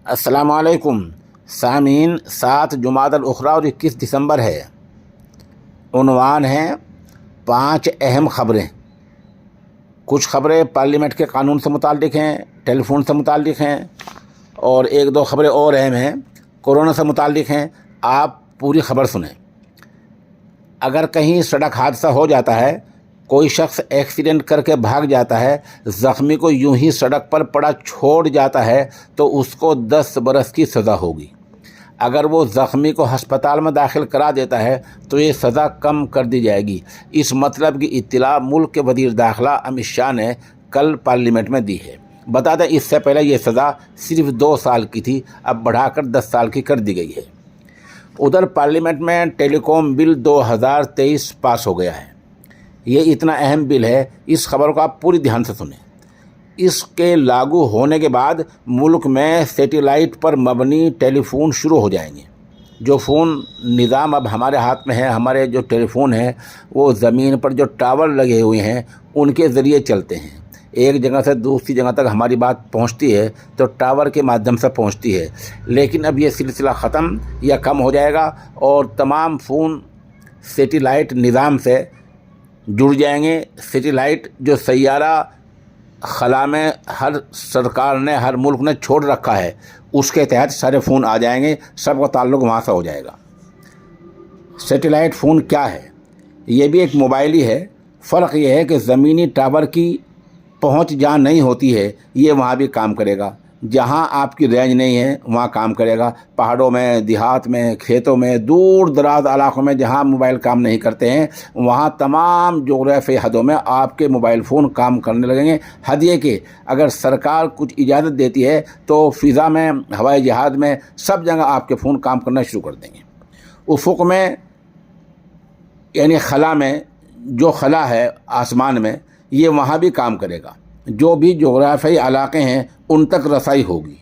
السلام علیکم سامعین، 7 جمادی الاخری اور 21 دسمبر ہے۔ عنوان ہیں 5 اہم خبریں۔ کچھ خبریں پارلیمنٹ کے قانون سے متعلق ہیں، ٹیلی فون سے متعلق ہیں، اور 1-2 خبریں اور اہم ہیں، کورونا سے متعلق ہیں۔ آپ پوری خبر سنیں۔ اگر کہیں سڑک حادثہ ہو جاتا ہے، کوئی شخص ایکسیڈنٹ کر کے بھاگ جاتا ہے، زخمی کو یوں ہی سڑک پر پڑا چھوڑ جاتا ہے تو اس کو 10 برس کی سزا ہوگی۔ اگر وہ زخمی کو ہسپتال میں داخل کرا دیتا ہے تو یہ سزا کم کر دی جائے گی۔ اس مطلب کی اطلاع ملک کے وزیر داخلہ امت شاہ نے کل پارلیمنٹ میں دی ہے۔ بتا دیں اس سے پہلے یہ سزا صرف 2 سال کی تھی، اب بڑھا کر 10 سال کی کر دی گئی ہے۔ ادھر پارلیمنٹ میں ٹیلی کام بل 2023 پاس ہو گیا ہے۔ یہ اتنا اہم بل ہے، اس خبر کو آپ پوری دھیان سے سنیں۔ اس کے لاگو ہونے کے بعد ملک میں سیٹلائٹ پر مبنی ٹیلی فون شروع ہو جائیں گے۔ جو فون نظام اب ہمارے ہاتھ میں ہے، ہمارے جو ٹیلی فون ہیں وہ زمین پر جو ٹاور لگے ہوئے ہیں ان کے ذریعے چلتے ہیں۔ ایک جگہ سے دوسری جگہ تک ہماری بات پہنچتی ہے تو ٹاور کے مادھیم سے پہنچتی ہے، لیکن اب یہ سلسلہ ختم یا کم ہو جائے گا اور تمام فون سیٹلائٹ نظام سے جڑ جائیں گے۔ سیٹلائٹ جو سیارہ خلا میں ہر سرکار نے، ہر ملک نے چھوڑ رکھا ہے، اس کے تحت سارے فون آ جائیں گے، سب کا تعلق وہاں سے ہو جائے گا۔ سیٹلائٹ فون کیا ہے؟ یہ بھی ایک موبائل ہی ہے، فرق یہ ہے کہ زمینی ٹاور کی پہنچ جہاں نہیں ہوتی ہے یہ وہاں بھی کام کرے گا، جہاں آپ کی رینج نہیں ہے وہاں کام کرے گا۔ پہاڑوں میں، دیہات میں، کھیتوں میں، دور دراز علاقوں میں جہاں موبائل کام نہیں کرتے ہیں وہاں تمام جغرافیائی حدوں میں آپ کے موبائل فون کام کرنے لگیں گے۔ حد یہ کہ اگر سرکار کچھ اجازت دیتی ہے تو فضا میں، ہوائی جہاز میں، سب جگہ آپ کے فون کام کرنا شروع کر دیں گے۔ افق میں یعنی خلا میں، جو خلا ہے آسمان میں، یہ وہاں بھی کام کرے گا۔ جو بھی جغرافیائی علاقے ہیں ان تک رسائی ہوگی۔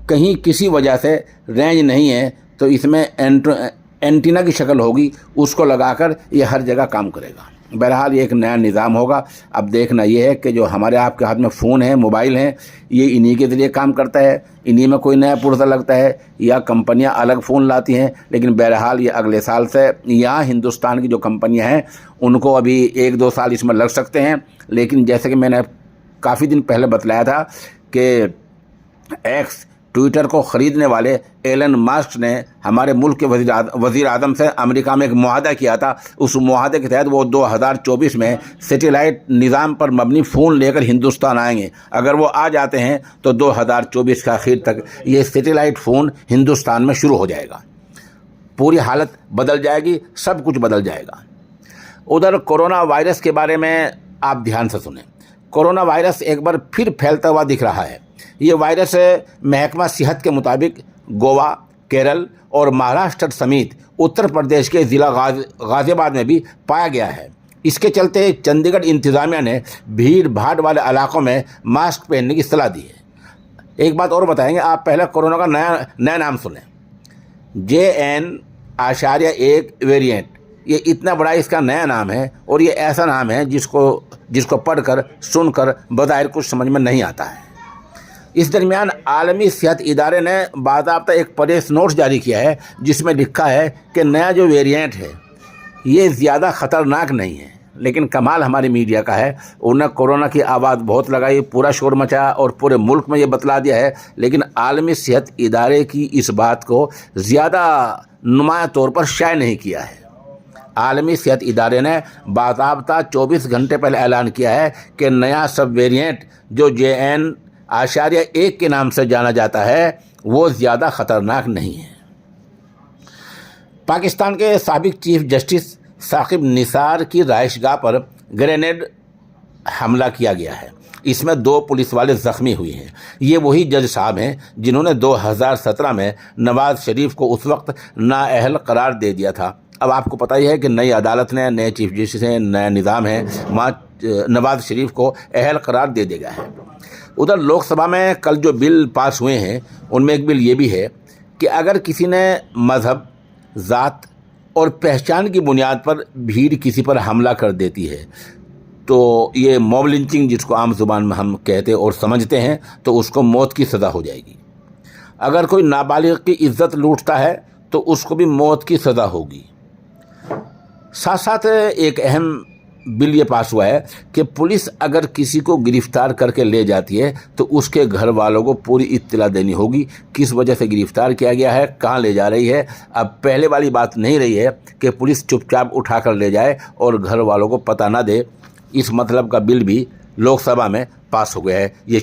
کہیں کسی وجہ سے رینج نہیں ہے تو اس میں اینٹینا کی شکل ہوگی، اس کو لگا کر یہ ہر جگہ کام کرے گا۔ بہرحال یہ ایک نیا نظام ہوگا۔ اب دیکھنا یہ ہے کہ جو ہمارے آپ کے ہاتھ میں فون ہیں، موبائل ہیں، یہ انہی کے ذریعے کام کرتا ہے، انہی میں کوئی نیا پرزہ لگتا ہے یا کمپنیاں الگ فون لاتی ہیں۔ لیکن بہرحال یہ اگلے سال سے یہاں ہندوستان کی جو کمپنیاں ہیں ان کو ابھی 1-2 سال اس میں لگ سکتے ہیں، لیکن جیسے کہ میں نے کافی دن پہلے بتلایا تھا کہ ایکس ٹویٹر کو خریدنے والے ایلن ماسک نے ہمارے ملک کے وزیر اعظم سے امریکہ میں ایک معاہدہ کیا تھا۔ اس معاہدے کے تحت وہ 2024 میں سیٹلائٹ نظام پر مبنی فون لے کر ہندوستان آئیں گے۔ اگر وہ آ جاتے ہیں تو 2024 کے آخر تک یہ سیٹلائٹ فون ہندوستان میں شروع ہو جائے گا۔ پوری حالت بدل جائے گی، سب کچھ بدل جائے گا۔ ادھر کورونا وائرس کے بارے میں آپ دھیان سے سنیں۔ کورونا وائرس ایک بار پھر پھیلتا ہوا دکھ رہا ہے۔ یہ وائرس محکمہ صحت کے مطابق گوا، کیرل اور مہاراشٹر سمیت اتر پردیش کے ضلع غازی آباد میں بھی پایا گیا ہے۔ اس کے چلتے چندی گڑھ انتظامیہ نے بھیڑ بھاڑ والے علاقوں میں ماسک پہننے کی صلاح دی ہے۔ ایک بات اور بتائیں گے، آپ پہلے کورونا کا نیا نام سنیں، JN.1 ویریئنٹ۔ یہ اتنا بڑا اس کا نیا نام ہے اور یہ ایسا نام ہے جس کو پڑھ کر، سن کر بظاہر کچھ سمجھ میں نہیں آتا ہے۔ اس درمیان عالمی صحت ادارے نے باضابطہ ایک پریس نوٹ جاری کیا ہے جس میں لکھا ہے کہ نیا جو ویریئنٹ ہے یہ زیادہ خطرناک نہیں ہے۔ لیکن کمال ہماری میڈیا کا ہے، انہوں نے کورونا کی آواز بہت لگائی، پورا شور مچایا اور پورے ملک میں یہ بتلا دیا ہے، لیکن عالمی صحت ادارے کی اس بات کو زیادہ نمایاں طور پر شائع نہیں کیا ہے۔ عالمی صحت ادارے نے باضابطہ 24 گھنٹے پہلے اعلان کیا ہے کہ نیا سب ویریئنٹ جو JN.1 کے نام سے جانا جاتا ہے وہ زیادہ خطرناک نہیں ہے۔ پاکستان کے سابق چیف جسٹس ثاقب نثار کی رہائش گاہ پر گرینیڈ حملہ کیا گیا ہے۔ اس میں 2 پولیس والے زخمی ہوئے ہیں۔ یہ وہی جج صاحب ہیں جنہوں نے 2017 میں نواز شریف کو اس وقت نااہل قرار دے دیا تھا۔ اب آپ کو پتہ ہی ہے کہ نئی عدالت نے، نئے چیف جسٹس ہیں، نیا نظام ہے، وہاں نواز شریف کو اہل قرار دے دیا گیا ہے۔ ادھر لوک سبھا میں کل جو بل پاس ہوئے ہیں ان میں ایک بل یہ بھی ہے کہ اگر کسی نے مذہب، ذات اور پہچان کی بنیاد پر بھیڑ کسی پر حملہ کر دیتی ہے تو یہ موب لنچنگ جس کو عام زبان میں ہم کہتے اور سمجھتے ہیں، تو اس کو موت کی سزا ہو جائے گی۔ اگر کوئی نابالغ کی عزت لوٹتا ہے تو اس کو بھی موت کی سزا ہوگی۔ ساتھ ساتھ ایک اہم بل یہ پاس ہوا ہے کہ پولیس اگر کسی کو گرفتار کر کے لے جاتی ہے تو اس کے گھر والوں کو پوری اطلاع دینی ہوگی، کس وجہ سے گرفتار کیا گیا ہے، کہاں لے جا رہی ہے۔ اب پہلے والی بات نہیں رہی ہے کہ پولیس چپ چاپ اٹھا کر لے جائے اور گھر والوں کو پتہ نہ دے۔ اس مطلب کا بل بھی لوک سبھا میں پاس ہو گیا ہے۔ یہ